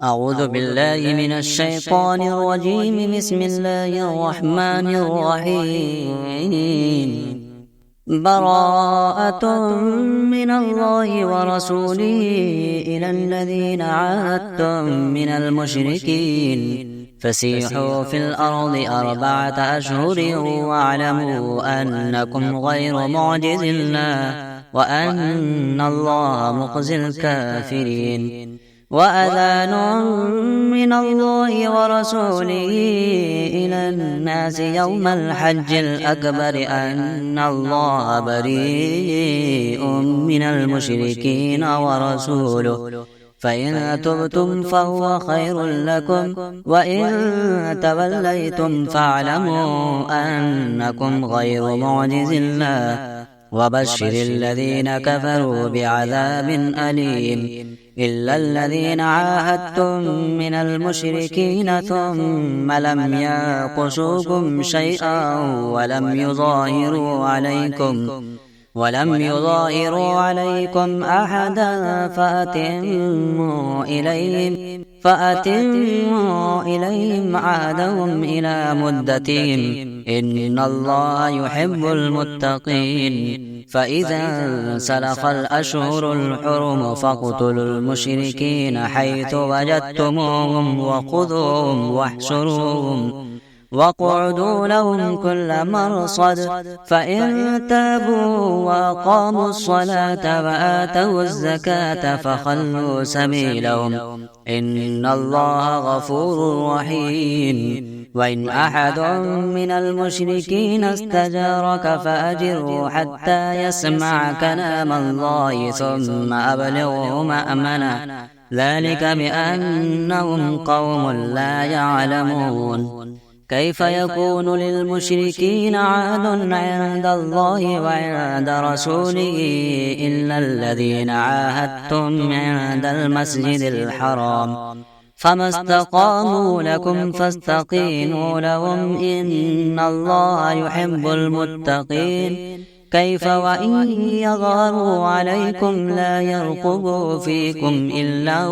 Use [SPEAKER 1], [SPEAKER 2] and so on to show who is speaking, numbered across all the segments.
[SPEAKER 1] أعوذ بالله من الشيطان الرجيم. بسم الله الرحمن الرحيم. براءة من الله ورسوله إلى الذين عاهدتم من المشركين فسيحوا في الأرض 4 أشهر واعلموا أنكم غير معجز الله وأن الله مخزي الكافرين. وأذان من الله ورسوله إلى الناس يوم الحج الأكبر أن الله بريء من المشركين ورسوله، فإن تبتم فهو خير لكم، وإن توليتم فاعلموا أنكم غير معجز الله، وبشر الذين كفروا بعذاب أليم. إلا الذين عاهدتم من المشركين ثم لم ينقصوكم شيئا ولم يظاهروا عليكم أحدا فأتموا إليهم عهدهم إلى مدتهم، إن الله يحب المتقين. فإذا سلخ الأشهر الحرم فاقتلوا المشركين حيث وجدتموهم وخذوهم واحشروهم واقعدوا لهم كل مرصد، فإن تابوا وأقاموا الصلاة وآتوا الزكاة فخلوا سبيلهم، إن الله غفور رحيم. وإن أحد من المشركين استجارك فأجره حتى يسمع كلام الله ثم أبلغه مأمنه، ذلك بأنهم قوم لا يعلمون. كيف يكون للمشركين عهد عند الله وعند رسوله إلا الذين عاهدتم عند المسجد الحرام، فما استقاموا لكم فاستقيموا لهم، إن الله يحب المتقين. كيف وإن يظهروا عليكم لا يرقبوا فيكم إلا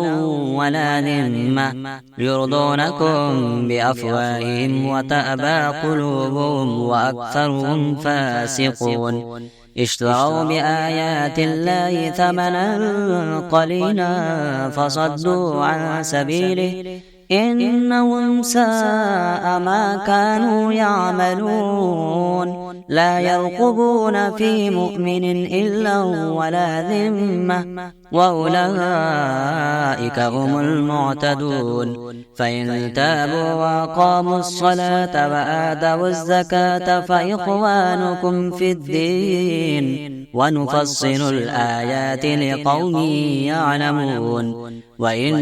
[SPEAKER 1] ولا ذمة، يرضونكم بأفواههم وتأبى قلوبهم وأكثرهم فاسقون. اشتروا بآيات الله ثمنا قليلا فصدوا عن سبيله، إنهم ساء ما كانوا يعملون. لا يرقبون في مؤمن إلا ولا ذمة، وأولئك هم المعتدون. فإن تابوا وأقاموا الصلاة وآتوا الزكاة فإخوانكم في الدين، ونفصل الآيات لقوم يعلمون. وإن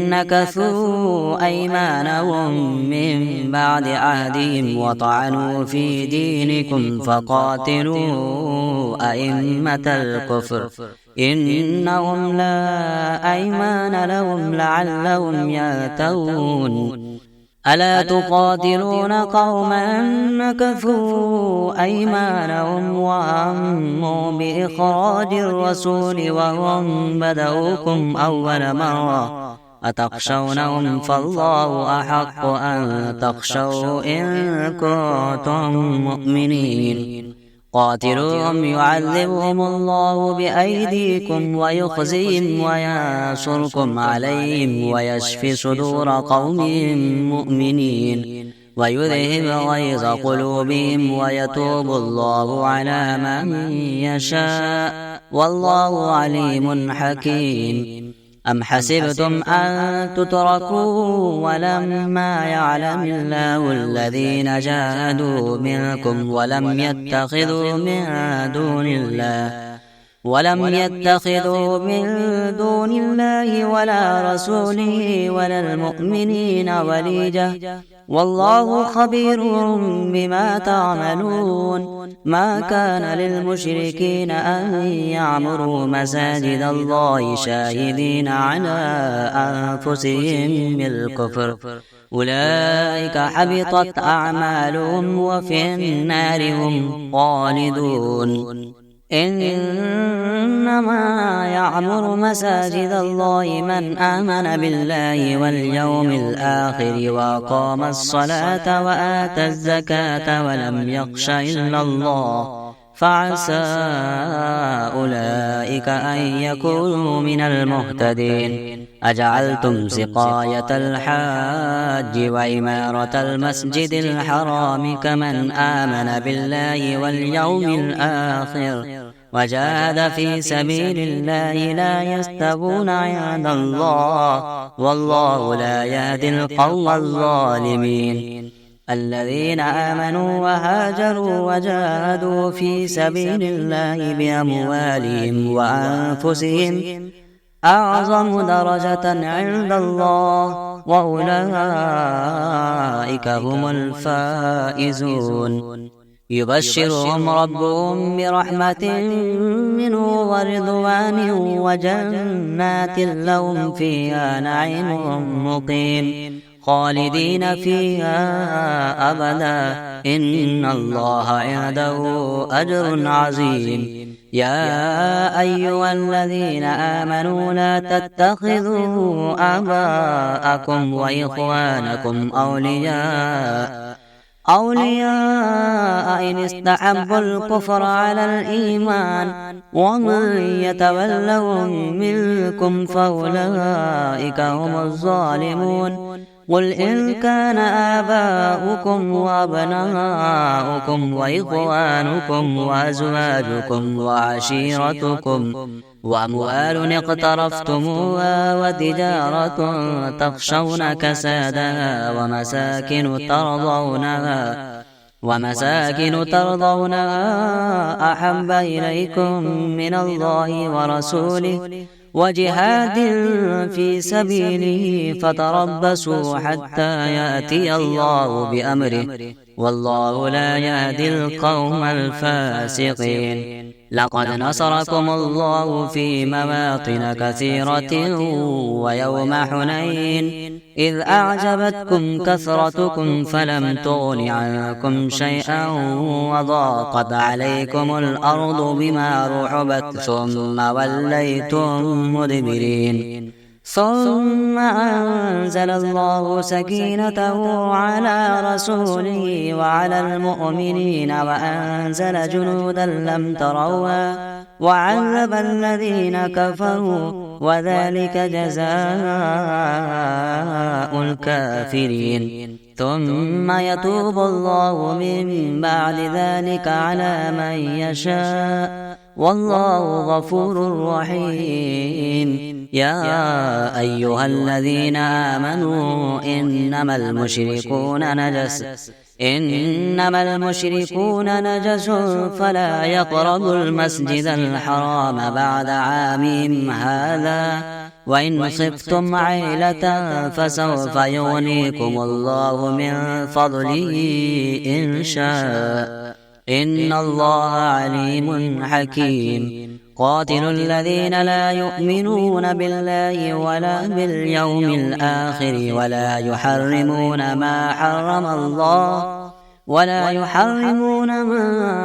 [SPEAKER 1] نكثوا أيمانهم من بعد عهدهم وطعنوا في دينكم فقاتلوا أئمة الكفر، إنهم لا أيمان لهم لعلهم يهتدون. ألا تقاتلون قوما نكثوا أيمانهم وهموا بإخراج الرسول وهم بدؤوكم أول مرة، أتخشونهم فالله أحق أن تخشوا إن كنتم مؤمنين. قاتلوهم يعذبهم الله بأيديكم ويخزيهم وينصركم عليهم ويشفي صدور قوم مؤمنين، ويذهب غيظ قلوبهم ويتوب الله على من يشاء، والله عليم حكيم. أم حسبتم أن تتركوا ولما يعلم الله الذين جاهدوا منكم ولم يتخذوا من دون الله ولا رسوله ولا المؤمنين وليجة، والله خبير بما تعملون. ما كان للمشركين أن يعمروا مساجد الله شاهدين على أنفسهم بالكفر، أولئك حبطت أعمالهم وفي النار هم خالدون. إنما يعمر مساجد الله من آمن بالله واليوم الآخر وأقام الصلاة وآتى الزكاة ولم يخش إلا الله فعسى أولئك أن يكونوا من المهتدين. أجعلتم سقاية الحاج وعمارة المسجد الحرام كمن آمن بالله واليوم الآخر وجاهد في سبيل الله لا يستوون عند الله والله لا يهدي القوم الظالمين. الذين آمنوا وهاجروا وجاهدوا في سبيل الله بأموالهم وأنفسهم أعظم درجة عند الله وأولئك هم الفائزون. يبشرهم ربهم برحمة منه ورضوان وجنات لهم فيها نعيم مقيم خالدين فيها أبدا إن الله عنده أجر عظيم. يا أيها الذين آمنوا لا تتخذوا آباءكم وإخوانكم أولياء إن استحبوا الكفر على الإيمان ومن يتولهم منكم فأولئك هم الظالمون. قل إن كان آباؤكم وأبناؤكم وإخوانكم وأزواجكم وعشيرتكم وأموال اقترفتموها وتجارة تخشون كسادها ومساكن ترضونها أحب إليكم من الله ورسوله وجهاد في سبيله فتربصوا حتى يأتي الله بأمره والله لا يهدي القوم الفاسقين. لقد نصركم الله في مواطن كثيرة ويوم حنين إذ أعجبتكم كثرتكم فلم تغن عنكم شيئا وضاقت عليكم الأرض بما رحبت ثم وليتم مدبرين. ثم أنزل الله سكينته على رسوله وعلى المؤمنين وأنزل جنودا لم تروها وعذب الذين كفروا وذلك جزاء الكافرين. ثم يتوب الله من بعد ذلك على من يشاء والله غفور رحيم. يا أيها الذين آمنوا إنما المشركون نجس فلا يقربوا المسجد الحرام بعد عامهم هذا وإن خفتم عيلة فسوف يغنيكم الله من فضله إن شاء إن الله عليم حكيم. قاتلوا الذين لا يؤمنون بالله ولا باليوم الآخر ولا يحرمون ما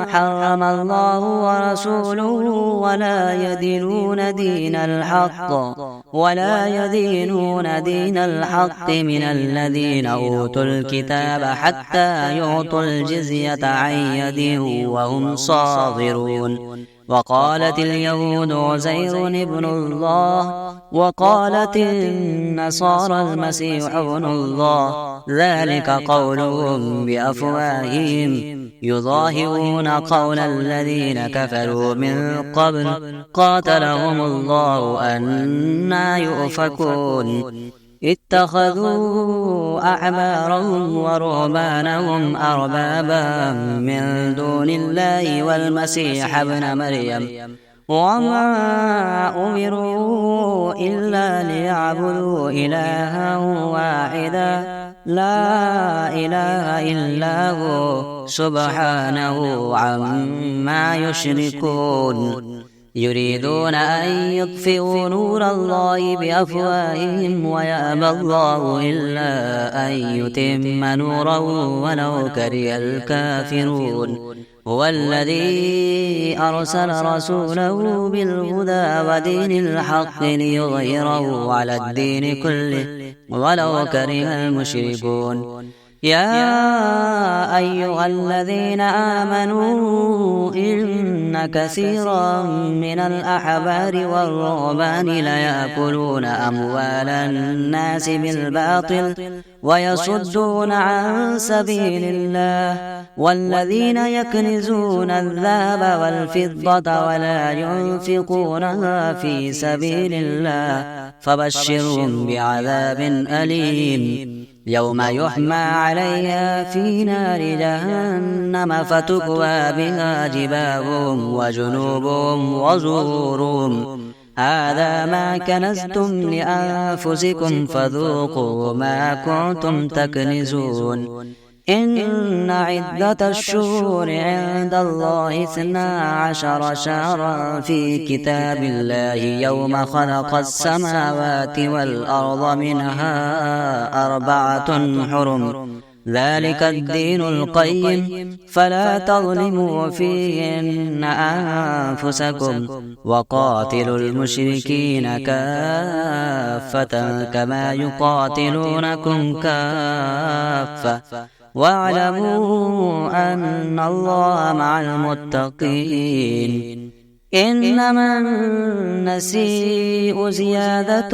[SPEAKER 1] حرم الله ورسوله ولا يدينون دين الحق من الذين أوتوا الكتاب حتى يعطوا الجزية عن يد وهم صاغرون. وقالت اليهود عزير ابن الله وقالت النصارى المسيح ابن الله ذلك قولهم بأفواههم يظاهرون قول الذين كفروا من قبل قاتلهم الله أنى يؤفكون. اتخذوا أحبارهم ورهبانهم أربابا من دون الله والمسيح ابن مريم وما أمروا إلا ليعبدوا إلها واحدا لا إله إلا هو سبحانه عما يشركون. يريدون أن يطفئوا نور الله بأفواههم ويأبى الله إلا أن يتم نوره ولو كره الكافرون. هو الذي أرسل رسوله بالهدى ودين الحق ليظهره على الدين كله ولو كره المشركون. يا أيها الذين آمنوا إن كثيرا من الأحبار والرهبان ليأكلون أموال الناس بالباطل ويصدون عن سبيل الله، والذين يكنزون الذهب والفضة ولا ينفقونها في سبيل الله فبشرهم بعذاب أليم يوم يحمى عليها في نار جهنم فتكوى بها جباههم وجنوبهم وظهورهم هذا ما كنزتم لأنفسكم فذوقوا ما كنتم تكنزون. إن عدة الشهور عند الله 12 شهرا في كتاب الله يوم خلق السماوات والأرض منها 4 حرم ذلك الدين القيم فلا تظلموا فيهن أنفسكم وقاتلوا المشركين كافة كما يقاتلونكم كافة واعلموا أن الله مع المتقين. إنما النسيء زيادة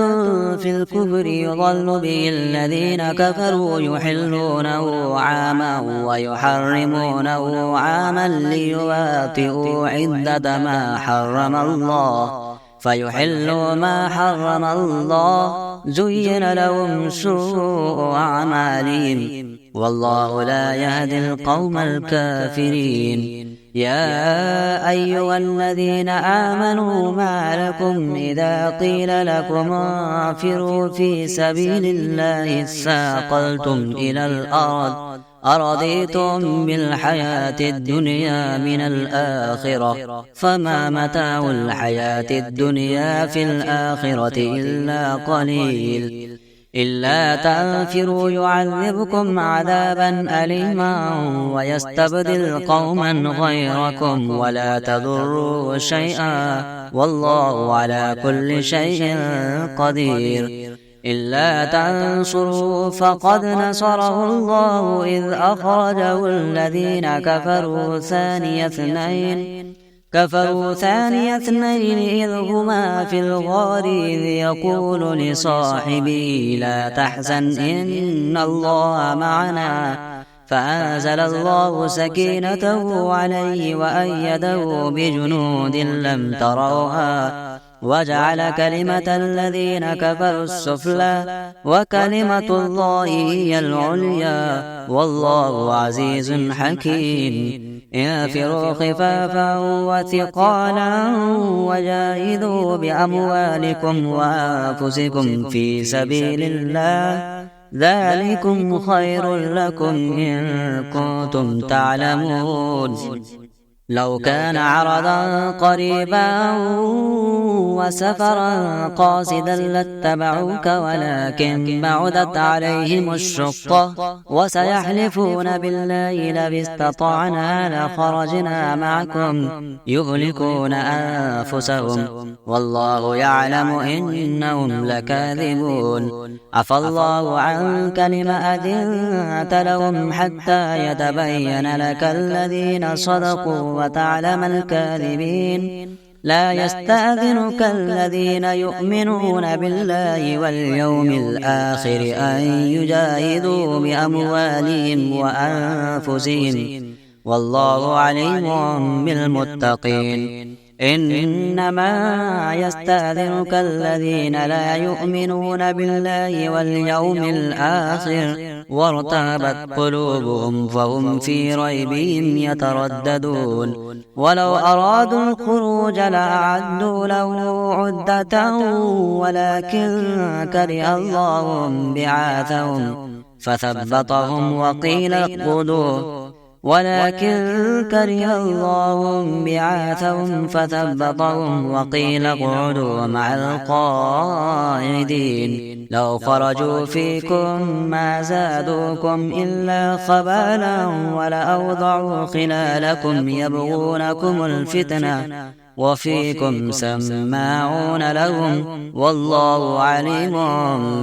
[SPEAKER 1] في الكفر يضل به الذين كفروا يحلونه عاما ويحرمونه عاما ليواطئوا عدة ما حرم الله فيحلوا ما حرم الله زين لهم سوء أعمالهم والله لا يهدي القوم الكافرين. يا أيها الذين آمنوا ما لكم إذا قيل لكم انفروا في سبيل الله اثاقلتم إلى الأرض أرضيتم بالحياة الدنيا من الآخرة فما متاع الحياة الدنيا في الآخرة إلا قليل. إلا تنفروا يعذبكم عذابا أليما ويستبدل قوما غيركم ولا تضروا شيئا والله على كل شيء قدير. إلا تنصروا فقد نصره الله إذ أخرجه الذين كفروا ثاني اثنين إذ هما في الغار إذ يقول لصاحبه لا تحزن إن الله معنا فأنزل الله سكينته عليه وأيده بجنود لم تروها وجعل كلمة الذين كفروا السفلى وكلمة الله هي العليا والله عزيز حكيم. انفروا خفافا وثقالا وجاهدوا بأموالكم وأنفسكم في سبيل الله ذلكم خير لكم إن كنتم تعلمون. لو كان عرضا قريبا وسفرا قاصدا لاتبعوك ولكن بعدت عليهم الشقة وسيحلفون بالله لو استطعنا لخرجنا معكم يهلكون أنفسهم والله يعلم إنهم لكاذبون. عفى الله عنك لما أذنت لهم حتى يتبين لك الذين صدقوا وتعلم الكاذبين. لا يستأذنك الذين يؤمنون بالله واليوم الآخر أن يجاهدوا بأموالهم وأنفسهم والله عليم بالمتقين. إنما يستأذنك الذين لا يؤمنون بالله واليوم الآخر وارتابت قلوبهم فهم في ريبهم يترددون. ولو أرادوا الخروج لأعدوا له عدة ولكن كره الله بعاثهم فثبطهم وقيل اقعدوا ولكن كره الله بعاثهم فثبطهم وقيل اقعدوا مع القاعدين لو خرجوا فيكم ما زادوكم إلا خبالا ولأوضعوا خلالكم يبغونكم الفتنة وفيكم سماعون لهم والله عليم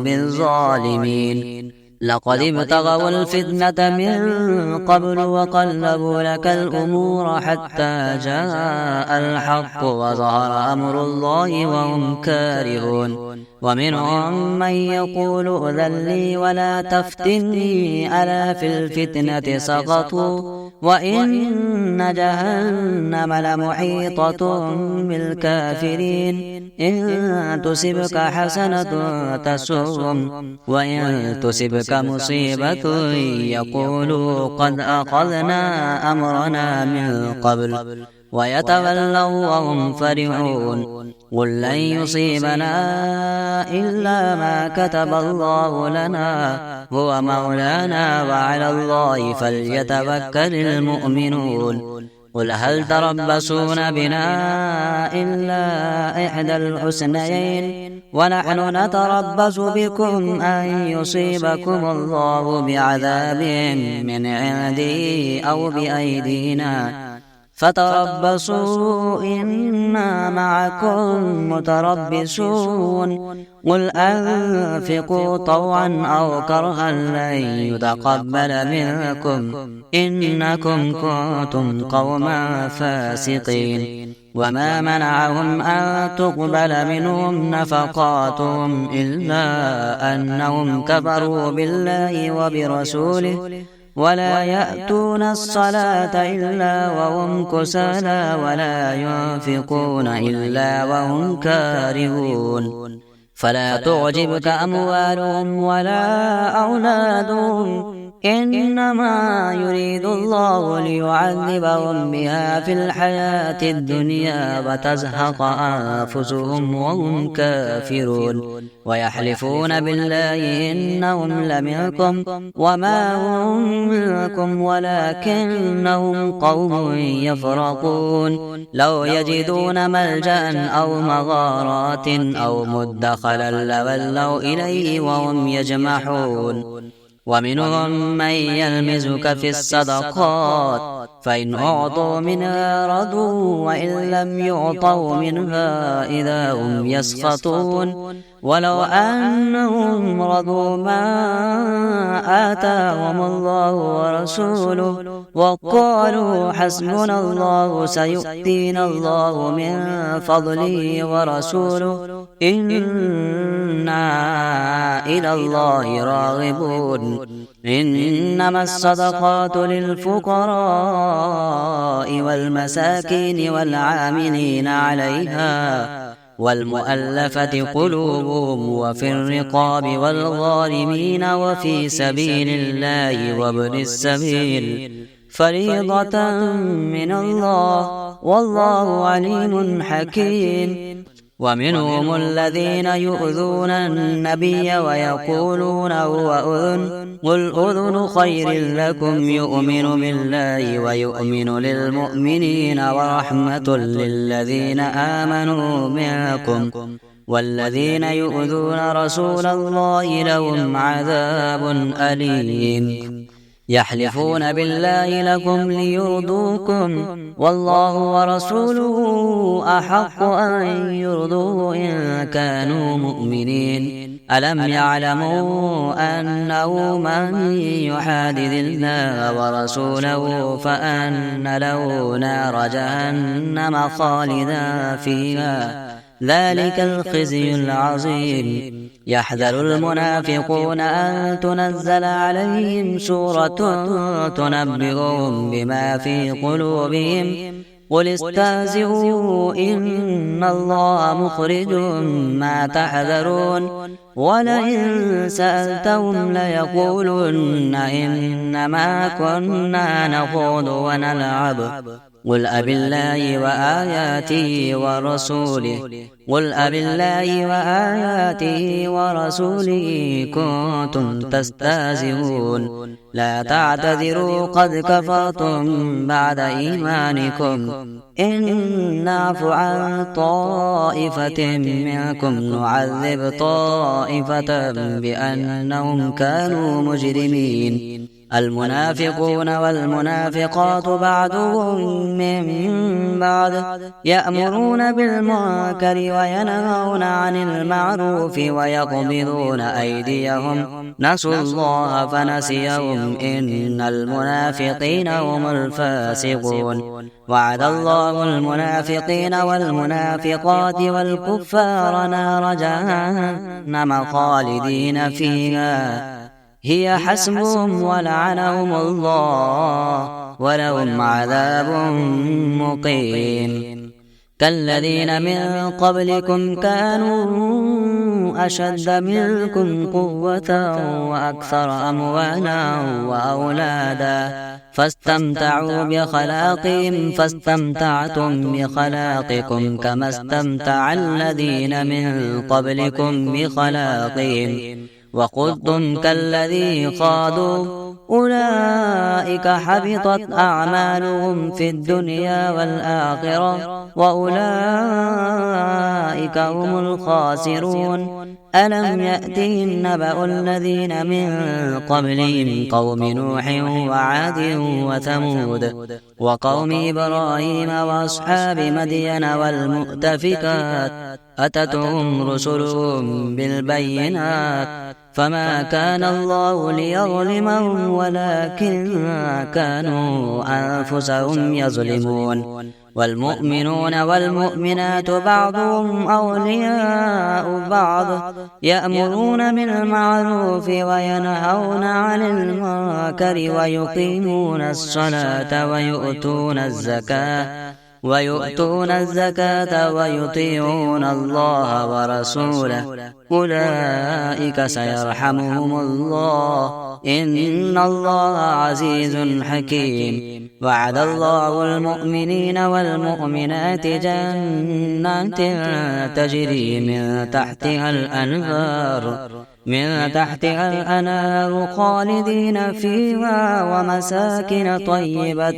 [SPEAKER 1] بالظالمين. لقد ابتغوا الفتنة من قبل وقلبوا لك الأمور حتى جاء الحق وظهر أمر الله وهم كارهون. ومنهم من يقول ائذن لي ولا تفتني ألا في الفتنة سقطوا وإن جهنم لمحيطة بالكافرين إن تصبك حسنة تسؤهم وإن تصبك مصيبة يقولوا قد أخذنا أمرنا من قبل ويتولوا وهم فرحون. قل لن يصيبنا إلا ما كتب الله لنا هو مولانا وعلى الله فليتوكل المؤمنون. قل هل تربصون بنا إلا إحدى الحسنيين ونحن نتربص بكم أن يصيبكم الله بعذاب من عنده أو بأيدينا فتربصوا إنا معكم متربصون. قل أنفقوا طوعا أو كرها لن يتقبل منكم إنكم كنتم قوما فاسقين. وما منعهم أن تقبل منهم نفقاتهم إلا أنهم كفروا بالله وبرسوله ولا يأتون الصلاة إلا وهم كسالى ولا ينفقون إلا وهم كارهون. فلا تعجبك أموالهم ولا أولادهم إنما يريد الله ليعذبهم بها في الحياة الدنيا وتزهق أنفسهم وهم كافرون. ويحلفون بالله إنهم لمنكم وما هم منكم ولكنهم قوم يفرقون. لو يجدون ملجأ أو مغارات أو مدخلا لولوا إليه وهم يجمحون. ومنهم من يلمزك في الصدقات فإن أعطوا منها رضوا وإن لم يعطوا منها إذا هم يسخطون. ولو أنهم رضوا ما آتاهم الله ورسوله وقالوا حسبنا الله سيؤتينا الله من فضله ورسوله إنا إلى الله راغبون. إنما الصدقات للفقراء والمساكين والعاملين عليها والمؤلفة قلوبهم وفي الرقاب والغارمين وفي سبيل الله وابن السبيل فريضة من الله والله عليم حكيم. ومنهم الذين يؤذون النبي ويقولون هو أذن قل أذن خير لكم يؤمن بالله ويؤمن للمؤمنين ورحمة للذين آمنوا منكم والذين يؤذون رسول الله لهم عذاب أليم. يحلفون بالله لكم ليرضوكم والله ورسوله أحق أن يرضوه إن كانوا مؤمنين. ألم يعلموا أنه من يحادد الله ورسوله فأن له نار جهنم خالدا فيها ذلك الخزي العظيم. يحذر المنافقون أن تنزل عليهم سورة تنبئهم بما في قلوبهم قل استهزئوا إن الله مخرج ما تحذرون. ولئن سألتهم ليقولن إنما كنا نخوض ونلعب قل أبالله وآياته ورسوله قل أبالله وآياته ورسوله كنتم تستهزئون لا تعتذروا قد كفرتم بعد إيمانكم إن نعف عن طائفة منكم نعذب طائفة بأنهم كانوا مجرمين المنافقون والمنافقات بعضهم من بعض يأمرون بالمنكر وينهون عن المعروف ويقبضون أيديهم نسوا الله فنسيهم إن المنافقين هم الفاسقون وعد الله المنافقين والمنافقات والكفار نار جهنم خالدين فيها هي حسبهم ولعنهم الله ولهم عذاب مقيم كالذين من قبلكم كانوا أشد منكم قوة وأكثر أموالا وأولادا فاستمتعوا بخلاقهم فاستمتعتم بخلاقكم كما استمتع الذين من قبلكم بخلاقهم وخذتم كالذي خاضوا أولئك حبطت أعمالهم في الدنيا والآخرة وأولئك هم الخاسرون ألم يأتهم نبأ الذين من قبلهم قوم نوح وعاد وثمود وقوم إبراهيم وأصحاب مدين والمؤتفكات أتتهم رسلهم بالبينات فما كان الله ليظلمهم ولكن كانوا أنفسهم يظلمون والمؤمنون والمؤمنات بعضهم أولياء بعض يأمرون بالمعروف وينهون عن المنكر ويقيمون الصلاة ويؤتون الزكاة ويطيعون الله ورسوله أولئك سيرحمهم الله إن الله عزيز حكيم وعد الله المؤمنين والمؤمنات جنات تجري من تحتها الأنهار خالدين فيها ومساكن طيبة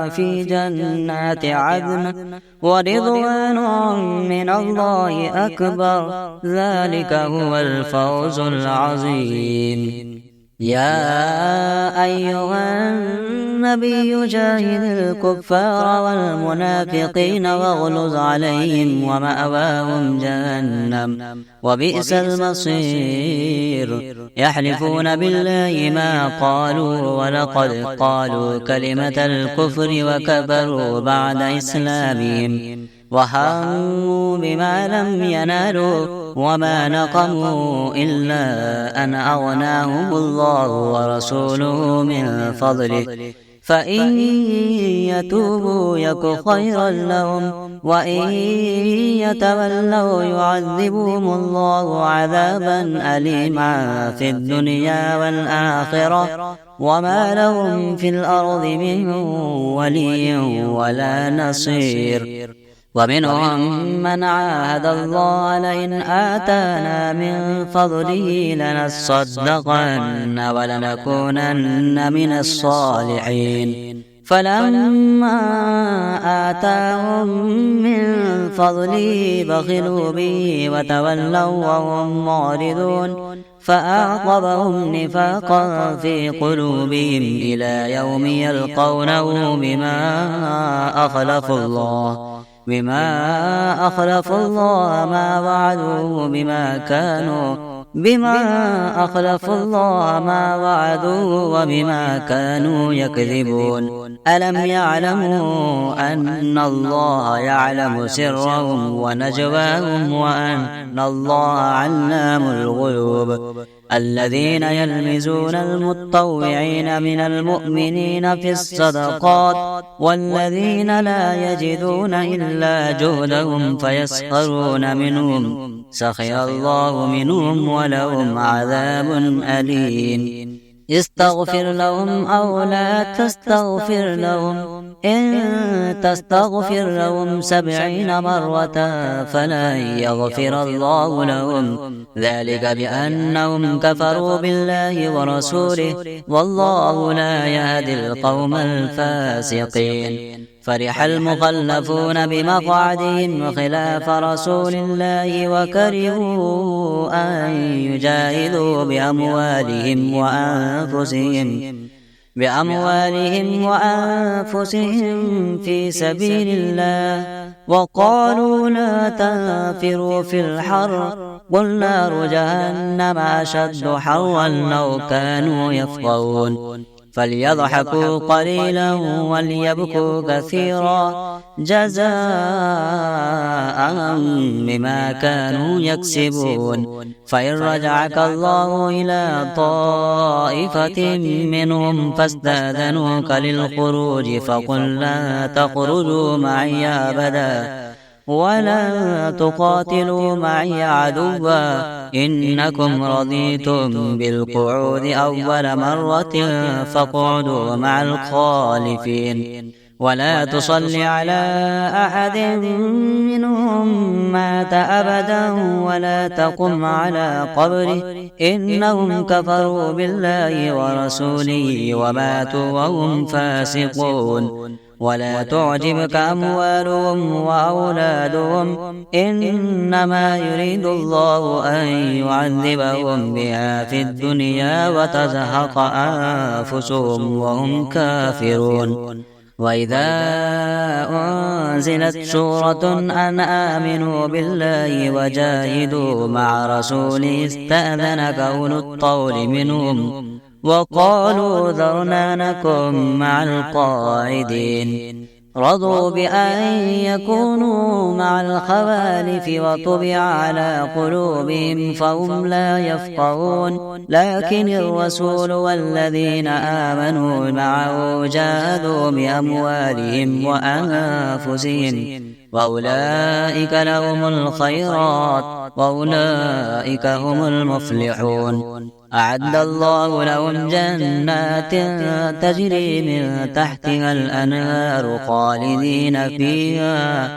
[SPEAKER 1] في جنات عدن ورضوان من الله أكبر ذلك هو الفوز العظيم يا أيها النبي جاهد الكفار والمنافقين واغلظ عليهم ومأواهم جهنم وبئس المصير يحلفون بالله ما قالوا ولقد قالوا كلمة الكفر وكفروا بعد إسلامهم وهموا بما لم ينالوا وما نقموا إلا أن أغناهم الله ورسوله من فضله فإن يتوبوا يك خيرا لهم وإن يتولوا يعذبهم الله عذابا أليما في الدنيا والآخرة وما لهم في الأرض من ولي ولا نصير ومنهم من عاهد الله لئن آتانا من فضله لنصدقن ولنكونن من الصالحين فلما آتاهم من فضله بخلوا به وتولوا وهم معرضون فأعقبهم نفاقا في قلوبهم إلى يوم يلقونه بما أخلفوا الله ما وعدوه وبما كانوا يكذبون ألم يعلموا أن الله يعلم سرهم ونجواهم وأن الله علام الغيوب الذين يلمزون المتطوعين من المؤمنين في الصدقات والذين لا يجدون إلا جهدهم فيسخرون منهم سخر الله منهم ولهم عذاب أليم استغفر لهم أو لا تستغفر لهم، إن تستغفر لهم 70 مرة فلن يغفر الله لهم، ذلك بأنهم كفروا بالله ورسوله، والله لا يهدي القوم الفاسقين. فرح المخلفون بمقعدهم خلاف رسول الله وكرهوا أن يجاهدوا بأموالهم وأنفسهم في سبيل الله، وقالوا لا تنفروا في الحر، قل نار جهنم أشد حرا لو كانوا يفقهون. فليضحكوا قليلا وليبكوا كثيرا جزاء بما كانوا يكسبون. فإن رجعك الله إلى طائفة منهم فاستأذنوك للخروج فقل لا تخرجوا معي أبدا ولا تقاتلوا معي عدوا، إنكم رضيتم بالقعود أول مرة فاقعدوا مع الخالفين. ولا تصل على أحد منهم مات أبدا ولا تقم على قبره، إنهم كفروا بالله ورسوله وماتوا وهم فاسقون. ولا تعجبك أموالهم وأولادهم، إنما يريد الله أن يعذبهم بها في الدنيا وتزهق أنفسهم وهم كافرون. وإذا أنزلت سورة أن آمنوا بالله وجاهدوا مع رسوله استأذنك أولو الطول منهم وقالوا ذرنا نكن مع القاعدين، رضوا بأن يكونوا مع الخوالف وطبع على قلوبهم فهم لا يفقهون. لكن الرسول والذين آمنوا معه جاهدوا بأموالهم وأنفسهم وأولئك لهم الخيرات وأولئك هم المفلحون. أعد الله لهم جنات تجري من تحتها الأنهار خالدين فيها،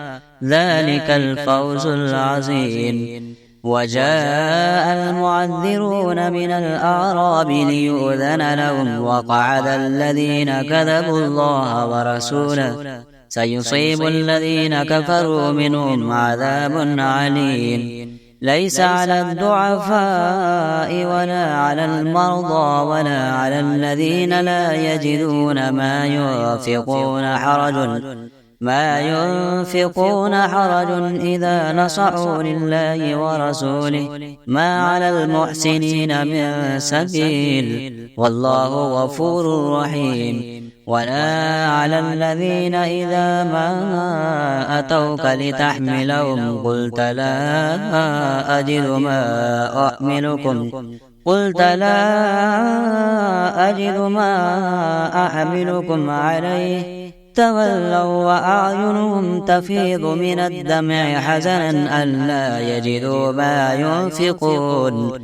[SPEAKER 1] ذلك الفوز العظيم. وجاء المعذرون من الأعراب ليؤذن لهم وقعد الذين كذبوا الله ورسوله، سيصيب الذين كفروا منهم عذاب عليم. ليس على الضعفاء ولا على المرضى ولا على الذين لا يجدون ما ينفقون حرج إذا نصحوا لله ورسوله، ما على المحسنين من سبيل، والله غفور رحيم. ولا على الذين إذا ما أتوك لتحملهم قلت لا أجد ما أحملكم عليه، تولوا وأعينهم تفيض من الدمع حزنا ألا يجدوا ما ينفقون.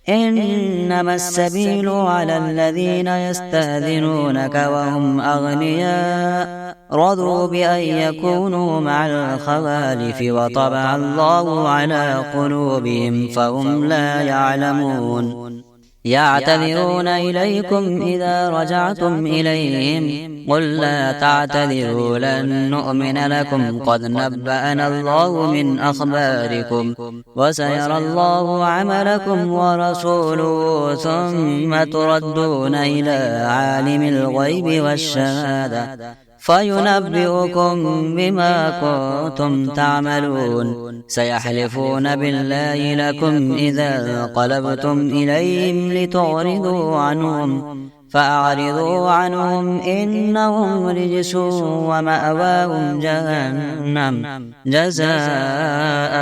[SPEAKER 1] إنما السبيل على الذين يستأذنونك وهم أغنياء رضوا بأن يكونوا مع الخوالف وطبع الله على قلوبهم فهم لا يعلمون. يعتذرون إليكم إذا رجعتم إليهم قل لا تعتذروا لن نؤمن لكم قد نبأنا الله من أخباركم وسيرى الله عملكم ورسوله ثم تردون إلى عالم الغيب والشهادة فينبئكم بما كنتم تعملون. سيحلفون بالله لكم إذا انقلبتم إليهم لتعرضوا عنهم فأعرضوا عنهم إنهم رجس ومأواهم جهنم جزاء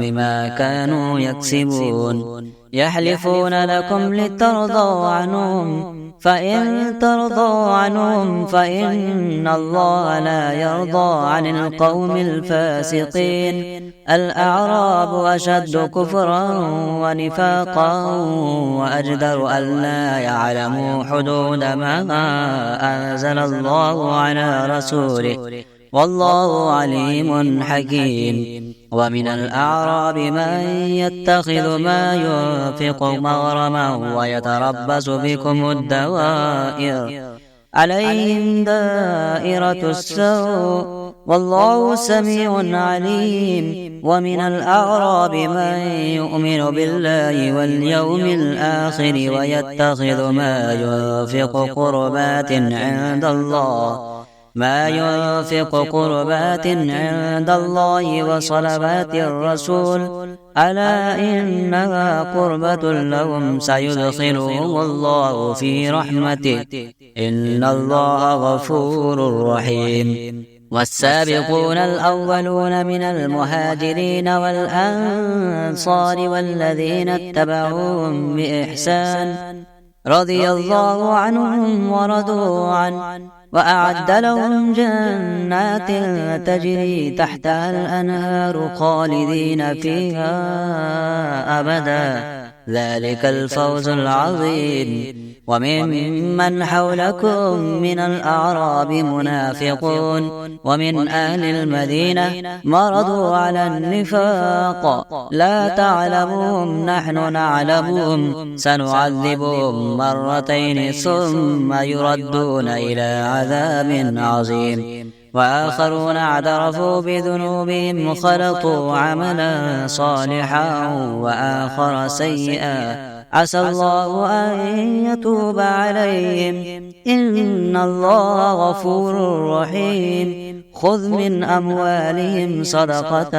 [SPEAKER 1] بما كانوا يكسبون. يحلفون لكم لترضوا عنهم فإن ترضوا عنهم فإن الله لا يرضى عن القوم الفاسقين. الأعراب أشد كفرا ونفاقا وأجدر ألا يعلموا حدود ما أنزل الله على رسوله والله عليم حكيم. ومن الأعراب من يتخذ ما ينفق مغرما ويتربص بكم الدوائر عليهم دائرة السوء والله سميع عليم. ومن الأعراب من يؤمن بالله واليوم الآخر ويتخذ ما ينفق قربات عند الله وصلوات الرسول ألا إنها قربة لهم سيدخلهم الله في رحمته إن الله غفور رحيم. والسابقون الأولون من المهاجرين والأنصار والذين اتبعوهم بإحسان رضي الله عنهم ورضوا عنه وأعد لهم جنات تجري تحتها الأنهار خالدين فيها أبدا ذلك الفوز العظيم. وممن حولكم من الأعراب منافقون ومن أهل المدينة مرضوا على النفاق لا تعلمهم نحن نعلمهم سنعذبهم مرتين ثم يردون إلى عذاب عظيم. وآخرون اعترفوا بذنوبهم خلطوا عملا صالحا وآخر سيئا عسى الله أن يتوب عليهم إن الله غفور رحيم. خذ من أموالهم صدقة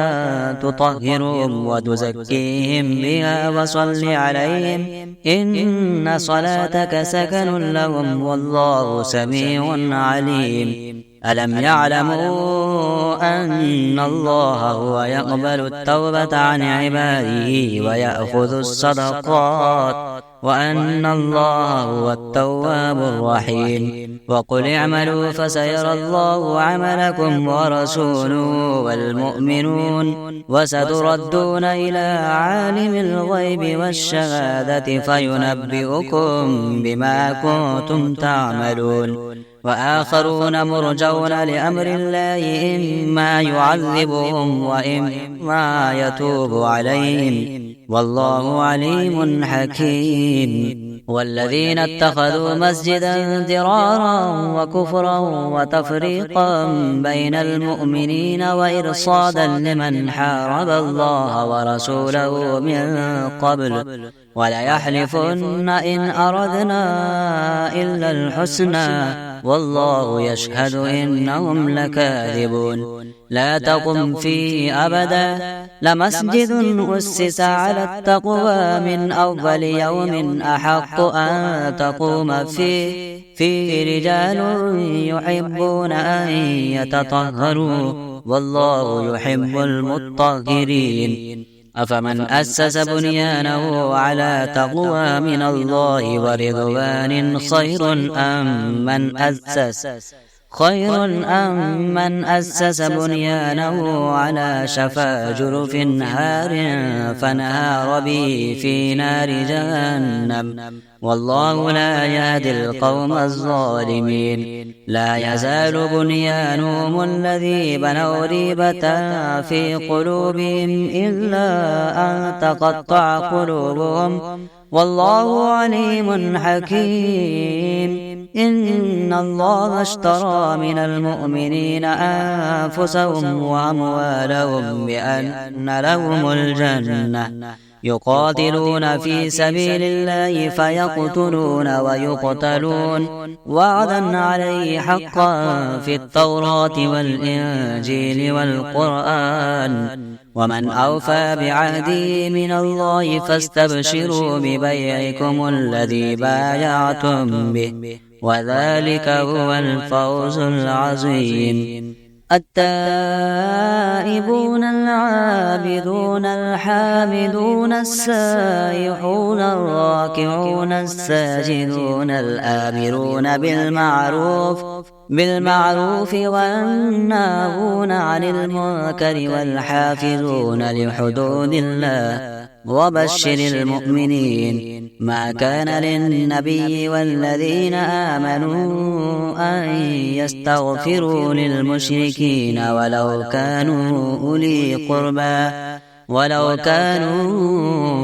[SPEAKER 1] تطهرهم وتزكيهم بها وصل عليهم إن صلاتك سكن لهم والله سميع عليم. ألم يعلموا أن الله هو يقبل التوبة عن عباده ويأخذ الصدقات وأن الله هو التواب الرحيم. وقل اعملوا فسيرى الله عملكم ورسوله والمؤمنون وستردون إلى عالم الغيب والشهادة فينبئكم بما كنتم تعملون. وآخرون مرجون لأمر الله إما يعذبهم وإما يتوب عليهم والله عليم حكيم. والذين اتخذوا مسجدا ضرارا وكفرا وتفريقا بين المؤمنين وإرصادا لمن حارب الله ورسوله من قبل وليحلفن إن أردنا إلا الحسنى والله يشهد إنهم لكاذبون. لا تقم فيه أبدا لمسجد أسس على التقوى من أول يوم أحق أن تقوم فيه رجال يحبون أن يتطهروا والله يحب المطهرين. أفمن أسس بنيانه على تقوى من الله ورضوان خير أم من أسس بنيانه على شفا جرف هار فنهار به في نار جهنم والله لا يهدي القوم الظالمين. لا يزال بنيانهم الذي بنوا ريبة في قلوبهم إلا أن تقطع قلوبهم والله عليم حكيم. إن الله اشترى من المؤمنين أنفسهم وأموالهم بأن لهم الجنة يقاتلون في سبيل الله فيقتلون ويقتلون وعدا عليه حقا في التوراة والإنجيل والقرآن ومن أوفى بعهده من الله فاستبشروا ببيعكم الذي بايعتم به وذلك هو الفوز العظيم. التائبون العابدون الحامدون السائحون الراكعون الساجدون الآمرون بالمعروف والناهون عن المنكر والحافظون لحدود الله وبشر المؤمنين. ما كان للنبي والذين آمنوا أن يستغفروا للمشركين ولو كانوا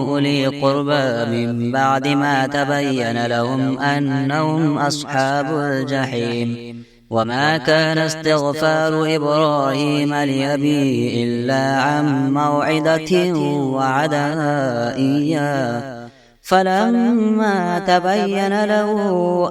[SPEAKER 1] أولي قربى من بعد ما تبين لهم أنهم أصحاب الجحيم. وما كان استغفار إبراهيم لأبيه إلا عن موعدة وعدها إياه فلما تبين له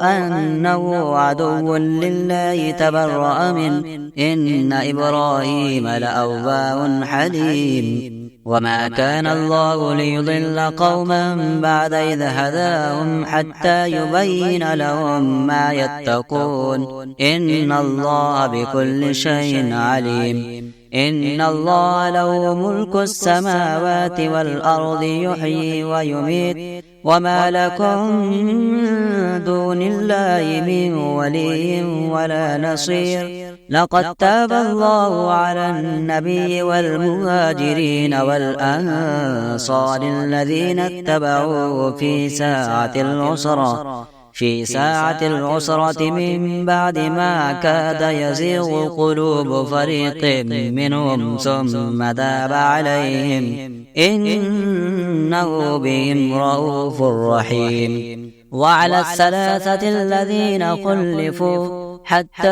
[SPEAKER 1] أنه عدو لله تبرأ منه إن إبراهيم لأواه حليم. وما كان الله ليضل قوما بعد إذ هداهم حتى يبين لهم ما يتقون إن الله بكل شيء عليم. إن الله له ملك السماوات والأرض يحيي ويميت وما لكم من دون الله من ولي ولا نصير. لقد تاب الله على النبي والمهاجرين والأنصار الذين اتبعوه في ساعة العسرة من بعد ما كاد يزيغ قلوب فريق منهم ثم تاب عليهم إنه بهم رءوف رحيم. وعلى الثلاثة الذين خلفوا حتى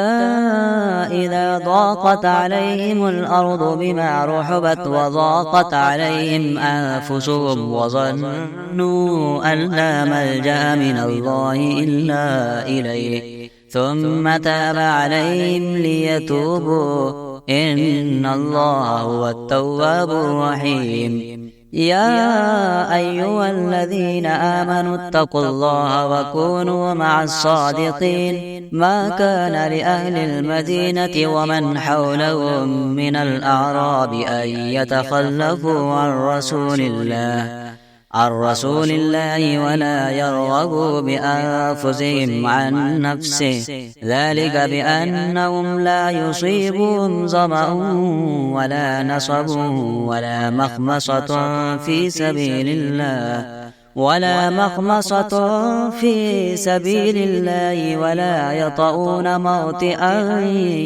[SPEAKER 1] إذا ضاقت عليهم الأرض بما رحبت وضاقت عليهم أنفسهم وظنوا أن لا ملجأ من الله إلا إليه ثم تاب عليهم ليتوبوا إن الله هو التواب الرحيم. يا أيها الذين آمنوا اتقوا الله وكونوا مع الصادقين. ما كان لأهل المدينة ومن حولهم من الأعراب أن يتخلفوا عن رسول الله ولا يرغبوا بأنفسهم عن نفسه ذلك بأنهم لا يصيبهم ظمأ ولا نصب ولا مخمصة في سبيل الله ولا يطؤون موطئا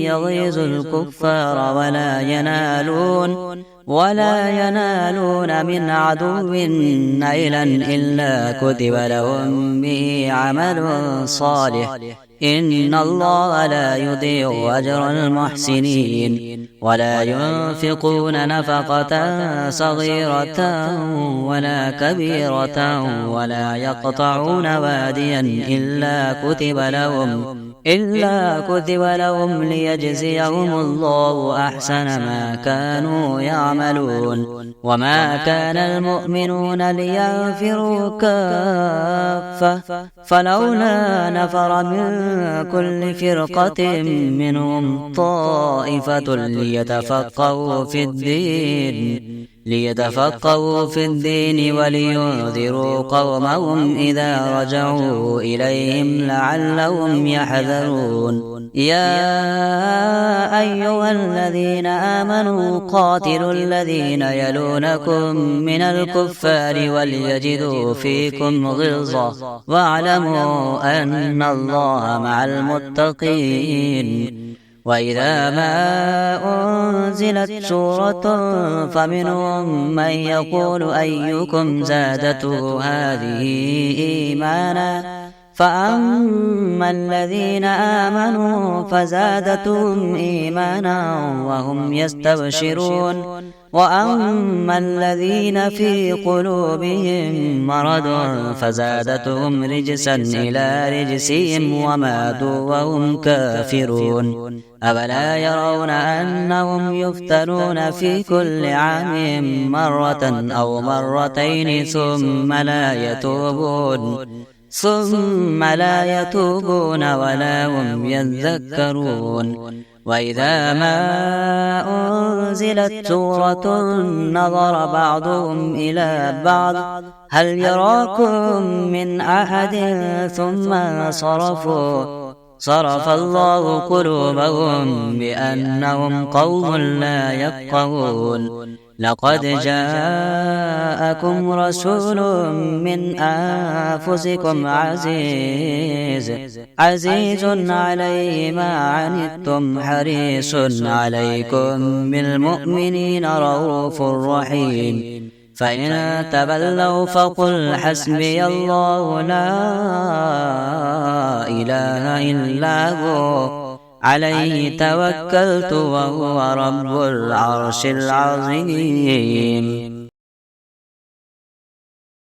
[SPEAKER 1] يغيظ الكفار ولا ينالون من عدو نيلا إلا كتب لهم به عمل صالح إن الله لا يضيع أجر المحسنين. ولا ينفقون نفقة صغيرة ولا كبيرة ولا يقطعون واديا إلا كتب لهم ليجزيهم الله أحسن ما كانوا يعملون. وما كان المؤمنون لينفروا كافة فلولا نفر من كل فرقة منهم طائفة ليتفقهوا في الدين ولينذروا قومهم إذا رجعوا إليهم لعلهم يحذرون. يا أيها الذين آمنوا قاتلوا الذين يلونكم من الكفار وليجدوا فيكم غلظة واعلموا أن الله مع المتقين. وإذا ما أنزلت سورة فمنهم من يقول أيكم زادته هذه إيمانا فأما الذين آمنوا فزادتهم إيمانا وهم يستبشرون وأما الذين في قلوبهم مرض فزادتهم رجسا إلى رجسهم وماتوا وهم كافرون. أفلا يرون أنهم يفتنون في كل عام مرة أو مرتين ثم لا يتوبون ولا هم يذكرون. وإذا ما أنزلت سورة نظر بعضهم إلى بعض هل يراكم من أحد ثم صرف الله قلوبهم بأنهم قوم لا يفقهون. لقد جاءكم رسول من أنفسكم عزيز عليه ما عنتم حريص عليكم بالمؤمنين رؤوف رحيم. فإن تولوا فقل حسبي الله لا إله إلا هو عليه توكلت وهو رب العرش العظيم.